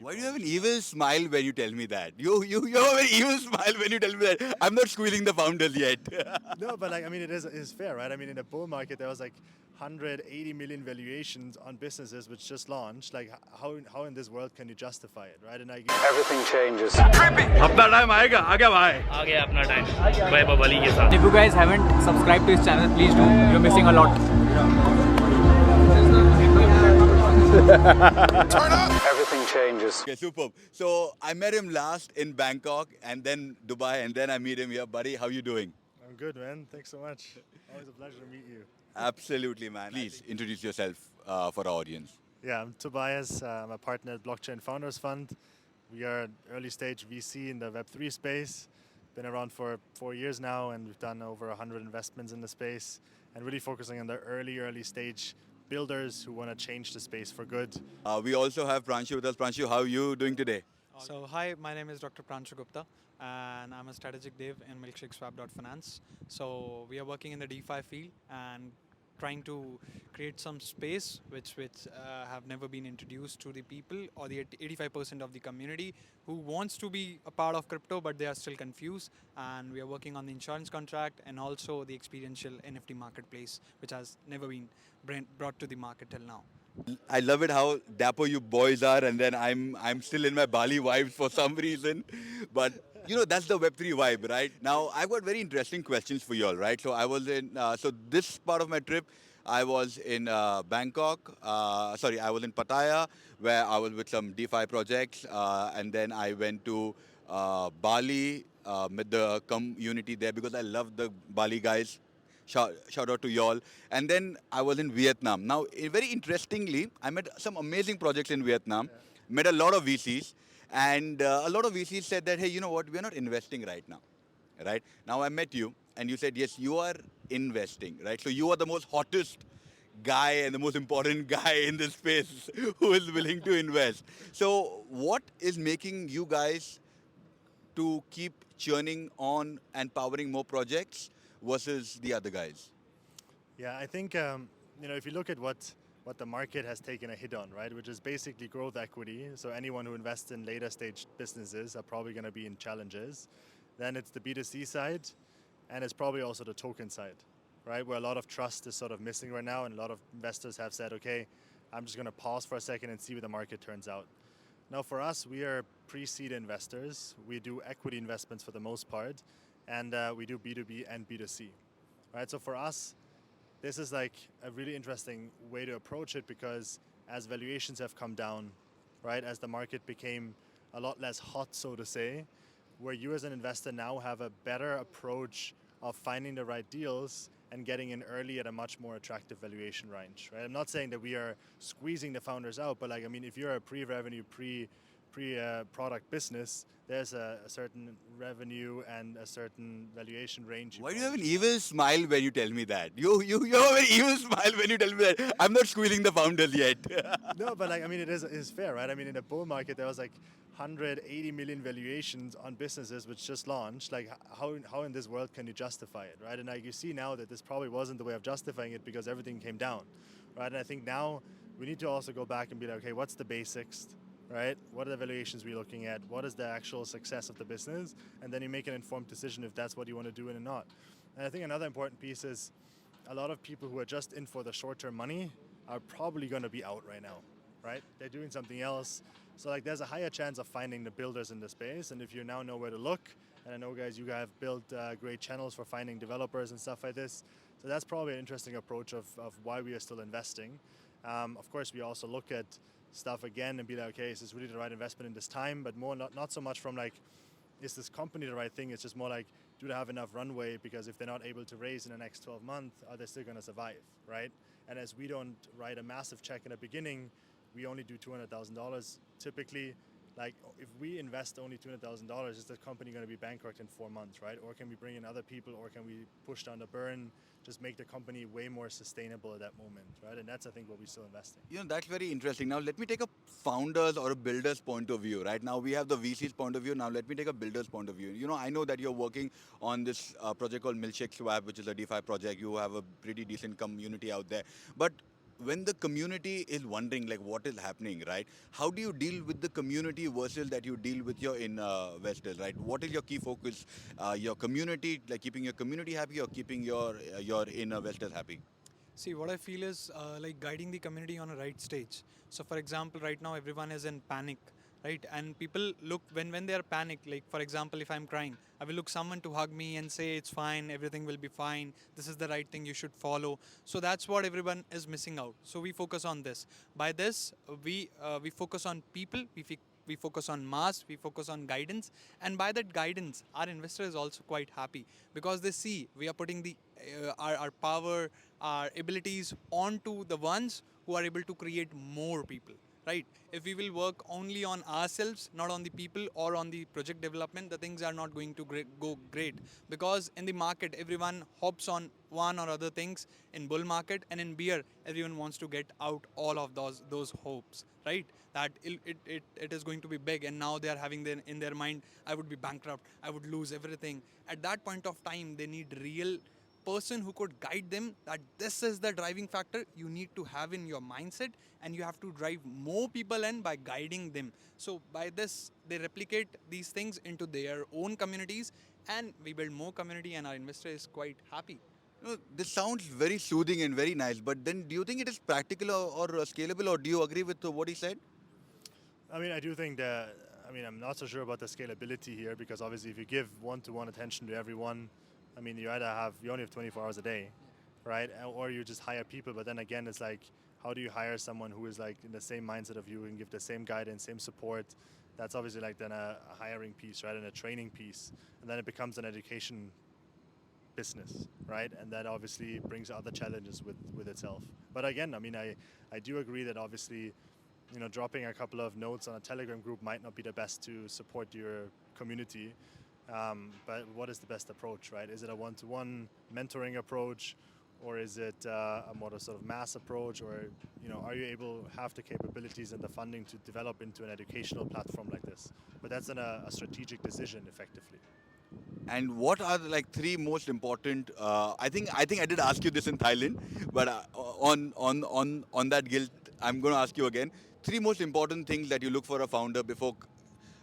Why do you have an evil smile when you tell me that? You have an evil smile when you tell me that. I'm not squealing the founders yet. No, but like I mean, it is fair, right? I mean, in a bull market, there was like 180 million valuations on businesses which just launched. Like, how in this world can you justify it, right? And like Everything changes. अपना time आएगा आ गया भाई आ गया अपना time वैभव अली के साथ. If you guys haven't subscribed to his channel, please do. You're missing a lot. Everything changes. Okay, superb. So I met him last in Bangkok and then Dubai and then I meet him here. Buddy, how you doing? I'm good, man. Thanks so much. Always a pleasure to meet you. Absolutely, man. Please introduce yourself for our audience. Yeah, I'm Tobias. I'm a partner at Blockchain Founders Fund. We are an early stage VC in the Web3 space. Been around for 4 years now, and we've done over 100 investments in the space, and really focusing on the early stage builders who want to change the space for good. We also have Pranshu with us. Pranshu, how are you doing today? So hi, my name is Dr. Pranshu Gupta, and I'm a strategic dev in milkshakeswap.finance. So we are working in the DeFi field and trying to create some space which have never been introduced to the people or the 85% of the community who wants to be a part of crypto, but they are still confused. And we are working on the insurance contract and also the experiential NFT marketplace, which has never been brought to the market till now. I love it how dapper you boys are, and then I'm still in my Bali vibes for some reason. But you know, that's the Web3 vibe, right? Now I've got very interesting questions for you all, right? So I was in so this part of my trip, I was in Bangkok. I was in Pattaya where I was with some DeFi projects, and then I went to Bali, met the community there because I love the Bali guys. Shout out to y'all. And then I was in Vietnam. Now, very interestingly, I met some amazing projects in Vietnam, met a lot of VCs, and a lot of VCs said that, hey, you know what, we're not investing right now, right? Now I met you, and you said, yes, you are investing, right? So you are the most hottest guy and the most important guy in this space who is willing to invest. So what is making you guys to keep churning on and powering more projects versus the other guys? Yeah, I think if you look at what the market has taken a hit on, right, which is basically growth equity. So anyone who invests in later stage businesses are probably going to be in challenges. Then it's the B2C side, and it's probably also the token side, right, where a lot of trust is sort of missing right now, and a lot of investors have said, okay, I'm just going to pause for a second and see where the market turns out. Now for us, we are pre-seed investors. We do equity investments for the most part, and we do B2B and B2C, right? So for us, this is like a really interesting way to approach it, because as valuations have come down, right, as the market became a lot less hot, so to say, where you as an investor now have a better approach of finding the right deals and getting in early at a much more attractive valuation range, right? I'm not saying that we are squeezing the founders out, but like, I mean, if you're a pre-revenue, product business, there's a certain revenue and a certain valuation range. Why do you have an evil smile when you tell me that? You have an evil smile when you tell me that. I'm not squealing the founders yet. No, but like, I mean, it is fair, right? I mean, in a bull market, there was like 180 million valuations on businesses which just launched. Like, how in this world can you justify it, right? And like, you see now that this probably wasn't the way of justifying it because everything came down, right? And I think now we need to also go back and be like, okay, what's the basics? Right? What are the valuations we're looking at? What is the actual success of the business? And then you make an informed decision if that's what you want to do or not. And I think another important piece is a lot of people who are just in for the short-term money are probably going to be out right now, right? They're doing something else. So like, there's a higher chance of finding the builders in the space. And if you now know where to look, and I know guys, you guys have built great channels for finding developers and stuff like this. So that's probably an interesting approach of why we are still investing. Of course, we also look at stuff again and be like, okay, is this really the right investment in this time? But more not so much from like, is this company the right thing? It's just more like, do they have enough runway? Because if they're not able to raise in the next 12 months, are they still going to survive, right? And as we don't write a massive check in the beginning, we only do $200,000 typically. Like, if we invest only $200,000, is the company going to be bankrupt in 4 months, right? Or can we bring in other people, or can we push down the burn, just make the company way more sustainable at that moment, right? And that's, I think, what we still invest in. You know, that's very interesting. Now, let me take a founder's or a builder's point of view, right? Now, we have the VC's point of view. Now, let me take a builder's point of view. You know, I know that you're working on this project called Milkshake Swap, which is a DeFi project. You have a pretty decent community out there. But when the community is wondering like what is happening, right? How do you deal with the community versus that you deal with your investors, right? What is your key focus? Your community, like keeping your community happy or keeping your investors happy? See, what I feel is like guiding the community on a right stage. So, for example, right now everyone is in panic, right? And people look when they are panicked. Like, for example, if I'm crying, I will look someone to hug me and say it's fine, everything will be fine. This is the right thing you should follow. So that's what everyone is missing out. So we focus on this. By this, we focus on people. We focus on mass, we focus on guidance, and by that guidance our investor is also quite happy because they see we are putting our power, our abilities onto the ones who are able to create more people, right? If we will work only on ourselves, not on the people or on the project development, the things are not going to go great, because in the market everyone hops on one or other things. In bull market and in beer, everyone wants to get out all of those hopes, right? That it is going to be big, and now they are having in their mind, I would be bankrupt, I would lose everything. At that point of time they need real person who could guide them, that this is the driving factor you need to have in your mindset, and you have to drive more people in by guiding them. So by this they replicate these things into their own communities, and we build more community, and our investor is quite happy. This sounds very soothing and very nice, but then do you think it is practical or scalable, or do you agree with what he said? I mean, I do think that, I mean, I'm not so sure about the scalability here, because obviously if you give one-to-one attention to everyone, I mean, you only have 24 hours a day, right? Or you just hire people, but then again, it's like, how do you hire someone who is like in the same mindset of you and give the same guidance, same support? That's obviously like then a hiring piece, right? And a training piece. And then it becomes an education business, right? And that obviously brings other challenges with itself. But again, I mean, I do agree that obviously, you know, dropping a couple of notes on a Telegram group might not be the best to support your community. But what is the best approach, right? Is it a one-to-one mentoring approach, or is it a more sort of mass approach, or, you know, are you able to have the capabilities and the funding to develop into an educational platform like this? But that's then a strategic decision, effectively. And what are the like three most important? I think I did ask you this in Thailand, but on that guilt, I'm going to ask you again. Three most important things that you look for a founder before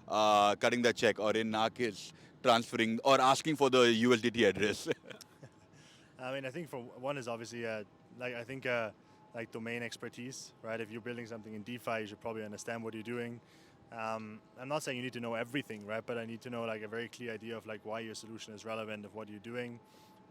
cutting the check, or in our case, transferring or asking for the USDT address. I mean, I think for one is obviously like domain expertise, right? If you're building something in DeFi, you should probably understand what you're doing. I'm not saying you need to know everything, right? But I need to know like a very clear idea of like why your solution is relevant, of what you're doing,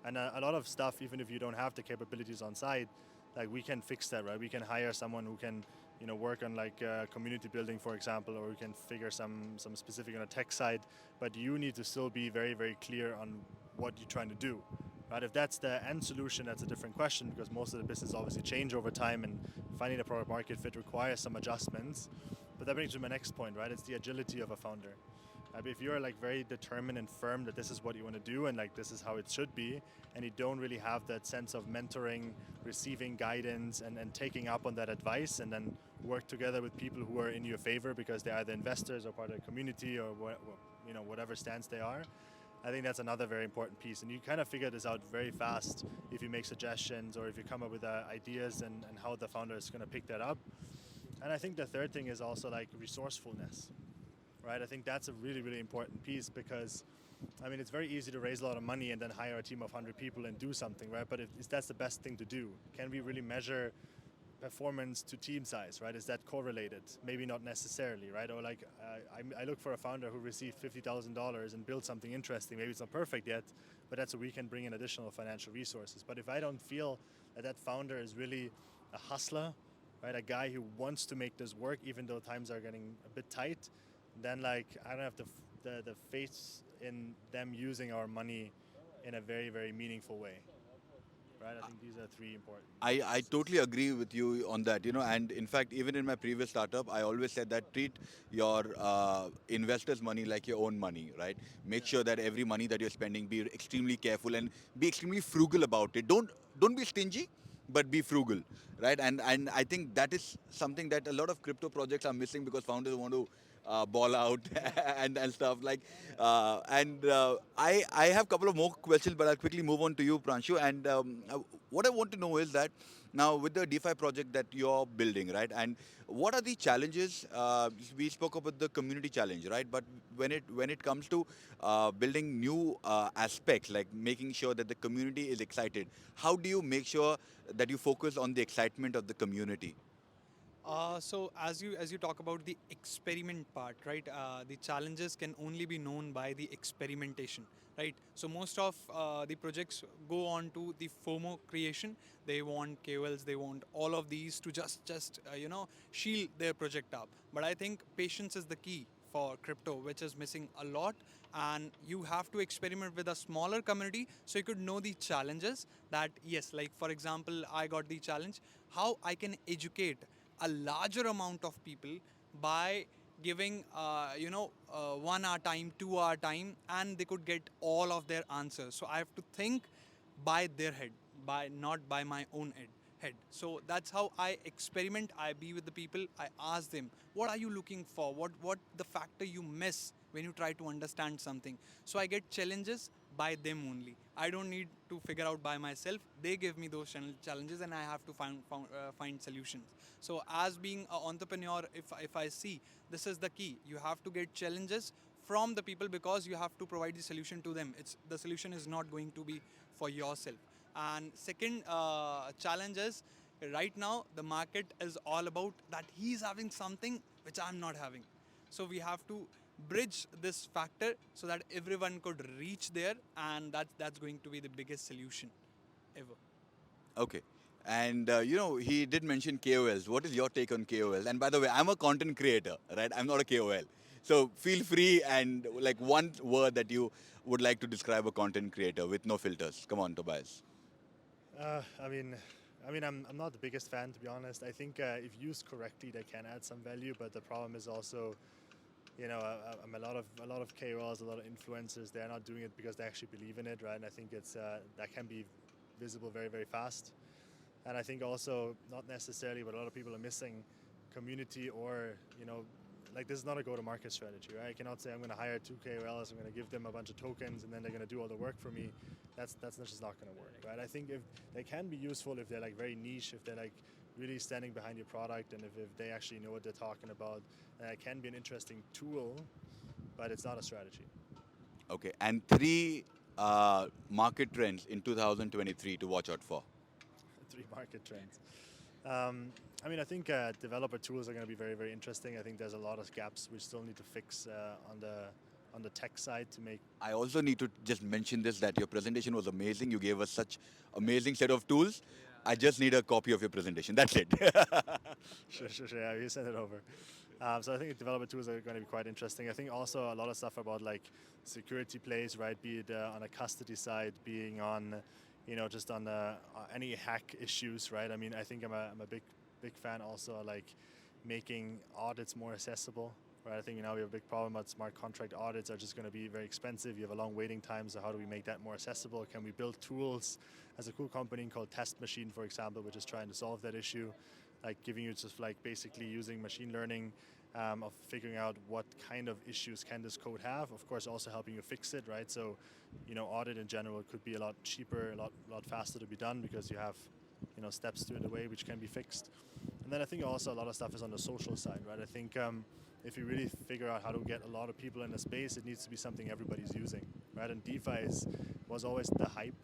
and a lot of stuff. Even if you don't have the capabilities on site, like we can fix that, right? We can hire someone who can, you know, work on like community building, for example, or we can figure some specific on a tech side. But you need to still be very, very clear on what you're trying to do. Right? If that's the end solution, that's a different question, because most of the business obviously change over time, and finding the product market fit requires some adjustments. But that brings me to my next point, right? It's the agility of a founder. If you're like very determined and firm that this is what you want to do and like this is how it should be, and you don't really have that sense of mentoring, receiving guidance, and taking up on that advice, and then work together with people who are in your favor because they're either investors or part of the community, or you know, whatever stance they are, I think that's another very important piece. And you kind of figure this out very fast if you make suggestions or if you come up with ideas and how the founder is going to pick that up. And I think the third thing is also like resourcefulness, right? I think that's a really, really important piece, because I mean, it's very easy to raise a lot of money and then hire a team of 100 people and do something, right? But is that's the best thing to do? Can we really measure performance to team size, right? Is that correlated? Maybe not necessarily, right? Or like, I look for a founder who received $50,000 and built something interesting. Maybe it's not perfect yet, but that's where we can bring in additional financial resources. But if I don't feel that founder is really a hustler, right? A guy who wants to make this work, even though times are getting a bit tight, then like, I don't have the faith in them using our money in a very, very meaningful way. Right? I think these are three important. I totally agree with you on that, you know, and in fact, even in my previous startup, I always said that treat your investors' money like your own money, right? Make sure that every money that you're spending, be extremely careful and be extremely frugal about it. Don't be stingy, but be frugal, right? And I think that is something that a lot of crypto projects are missing, because founders want to ball out and stuff like. I have a couple of more questions, but I'll quickly move on to you, Pranshu. And what I want to know is that now with the DeFi project that you're building, right? And what are the challenges? We spoke about the community challenge, right? But when it comes to building new aspects, like making sure that the community is excited, how do you make sure that you focus on the excitement of the community? So as you talk about the experiment part, right? The challenges can only be known by the experimentation, right? So most of the projects go on to the FOMO creation. They want KOLs, they want all of these to just shield their project up. But I think patience is the key for crypto, which is missing a lot. And you have to experiment with a smaller community so you could know the challenges that, yes, like for example, I got the challenge how I can educate a larger amount of people by giving 1 hour time, 2 hour time, and they could get all of their answers. So I have to think by their head, by not by my own head. So that's how I experiment. I be with the people. I ask them, what are you looking for? What the factor you miss when you try to understand something? So I get challenges by them only. I don't need to figure out by myself. They give me those challenges, and I have to find solutions. So as being an entrepreneur, if I see this is the key, you have to get challenges from the people because you have to provide the solution to them. It's the solution is not going to be for yourself. And second challenge is right now the market is all about that he's having something which I'm not having. So we have to bridge this factor so that everyone could reach there, and that's going to be the biggest solution ever. Okay. And he did mention KOLs. What is your take on KOLs? And by the way, I'm a content creator, right? I'm not a KOL. So feel free and like one word that you would like to describe a content creator with no filters. Come on, Tobias. I mean, I'm not the biggest fan, to be honest. I think if used correctly, they can add some value, but the problem is also, a lot of KOLs, a lot of influencers. They're not doing it because they actually believe in it, right? And I think it's that can be visible very, very fast. And I think also not necessarily, but a lot of people are missing community or like this is not a go-to-market strategy, right? I cannot say I'm going to hire 2 KOLs, I'm going to give them a bunch of tokens, and then they're going to do all the work for me. That's just not going to work, right? I think if they can be useful if they're like very niche, if they're like really standing behind your product, and if they actually know what they're talking about, then it can be an interesting tool, but it's not a strategy. Okay. And 3 market trends in 2023 to watch out for. 3 market trends. I think developer tools are going to be very, very interesting. I think there's a lot of gaps we still need to fix on the tech side to make. I also need to just mention this that your presentation was amazing. You gave us such amazing set of tools. I just need a copy of your presentation. That's it. Sure. Yeah, you send it over. So I think developer tools are going to be quite interesting. I think also a lot of stuff about like security plays, right? Be it on a custody side, being on, just on any hack issues, right? I mean, I think I'm a big fan also like making audits more accessible, right? I think now we have a big problem about smart contract audits are just going to be very expensive. You have a long waiting time, so how do we make that more accessible? Can we build tools as a cool company called Test Machine, for example, which is trying to solve that issue, like giving you just like basically using machine learning of figuring out what kind of issues can this code have, of course also helping you fix it, right? So audit in general could be a lot cheaper, a lot faster to be done because you have steps to it away which can be fixed. And then I think also a lot of stuff is on the social side, right? I think if you really figure out how to get a lot of people in the space, it needs to be something everybody's using, right? And DeFi was always the hype,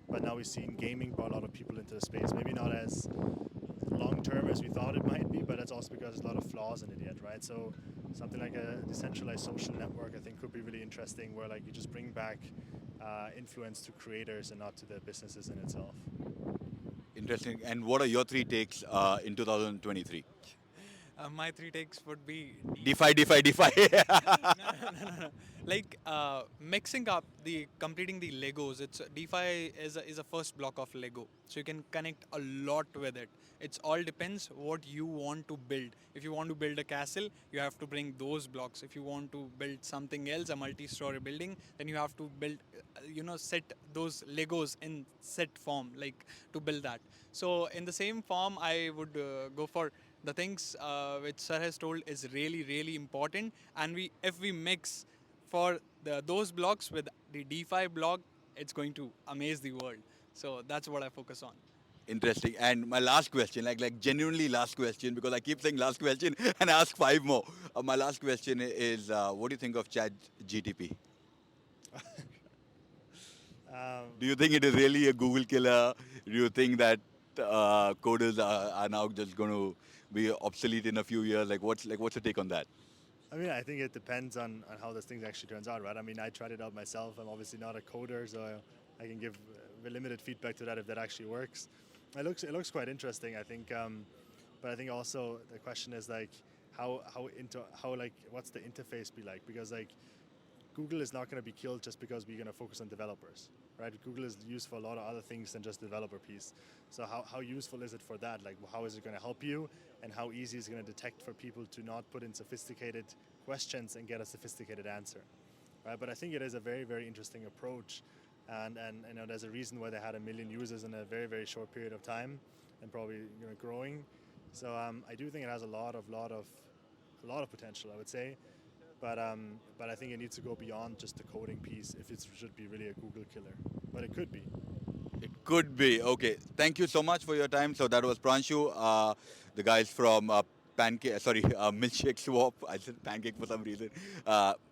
but now we've seen gaming brought a lot of people into the space. Maybe not as long term as we thought it might be, but that's also because there's a lot of flaws in it yet, right? So something like a decentralized social network I think could be really interesting, where like you just bring back influence to creators and not to the businesses in itself. Interesting. And what are your 3 takes in 2023? My 3 takes would be DeFi. no. Like mixing up completing the Legos. It's DeFi is a first block of Lego, so you can connect a lot with it. It's all depends what you want to build. If you want to build a castle, you have to bring those blocks. If you want to build something else, a multi-story building, then you have to build, set those Legos in set form, like to build that. So in the same form, I would go for the things which Sir has told is really, really important. And if we mix for those blocks with the DeFi block, it's going to amaze the world. So that's what I focus on. Interesting. And my last question, like genuinely last question, because I keep saying last question and ask five more. My last question is, what do you think of Chat GTP? Do you think it is really a Google killer? Do you think that coders are now just going to be obsolete in a few years? What's your take on that? I mean, I think it depends on how this thing actually turns out, right? I mean, I tried it out myself. I'm obviously not a coder, so I can give limited feedback to that if that actually works. It looks quite interesting, I think. But I think also the question is like, what's the interface be like? Because like, Google is not going to be killed just because we're going to focus on developers, right? Google is used for a lot of other things than just developer piece. So how useful is it for that? Like, how is it going to help you, and how easy is it going to detect for people to not put in sophisticated questions and get a sophisticated answer, right? But I think it is a very, very interesting approach, and you know, there's a reason why they had 1 million users in a very, very short period of time, and probably growing. So I do think it has a lot of potential, I would say. But I think it needs to go beyond just the coding piece if it should be really a Google killer. But it could be. It could be. Okay. Thank you so much for your time. So that was Pranshu, the guys from Milkshake Swap. I said pancake for some reason.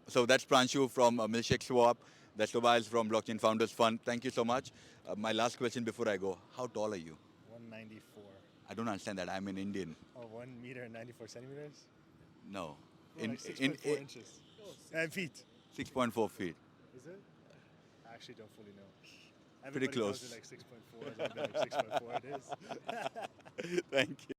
So that's Pranshu from Milkshake Swap. That's Tobias from Blockchain Founders Fund. Thank you so much. My last question before I go. How tall are you? 194. I don't understand that. I'm an Indian. Oh, 1 meter and 94 centimeters? No. No, like 6.4 inches. And feet. 6.4 feet. Is it? I actually don't fully know. Pretty Everybody knows close. it like 6.4. Like 6.4 it is. Thank you.